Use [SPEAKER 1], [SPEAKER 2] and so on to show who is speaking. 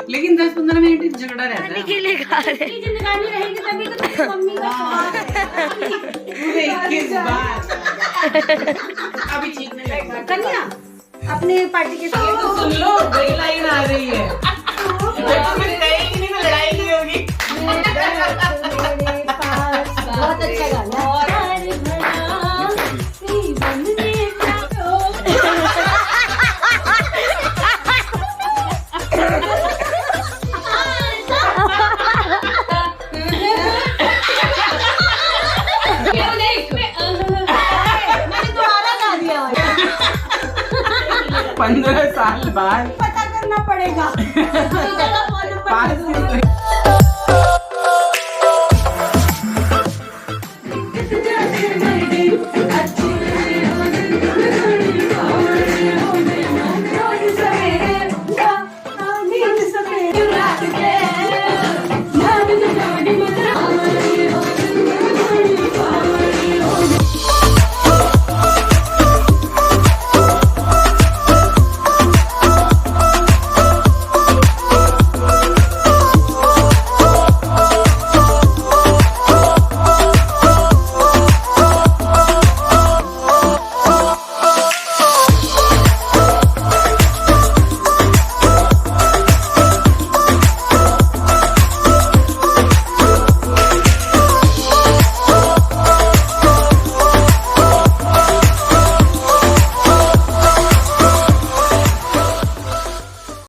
[SPEAKER 1] लेकिन 10-15 मिनट झगड़ा रहता है।
[SPEAKER 2] के लिए खा रहे
[SPEAKER 3] जिंदगानी रहेगी तभी तो मम्मी का
[SPEAKER 1] पूरे 21 बार अभी ठीक नहीं लगता।
[SPEAKER 3] कन्या अपनी पार्टी के साथ
[SPEAKER 1] तो सुन लो, वही लाइन आ रही है। देखो मैं कहेंगी नहीं तो लड़ाई नहीं होगी।
[SPEAKER 3] बहुत अच्छा गाना। मैंने दोबारा गा दिया।
[SPEAKER 1] 15 साल बाद
[SPEAKER 3] पता करना पड़ेगा।
[SPEAKER 1] पास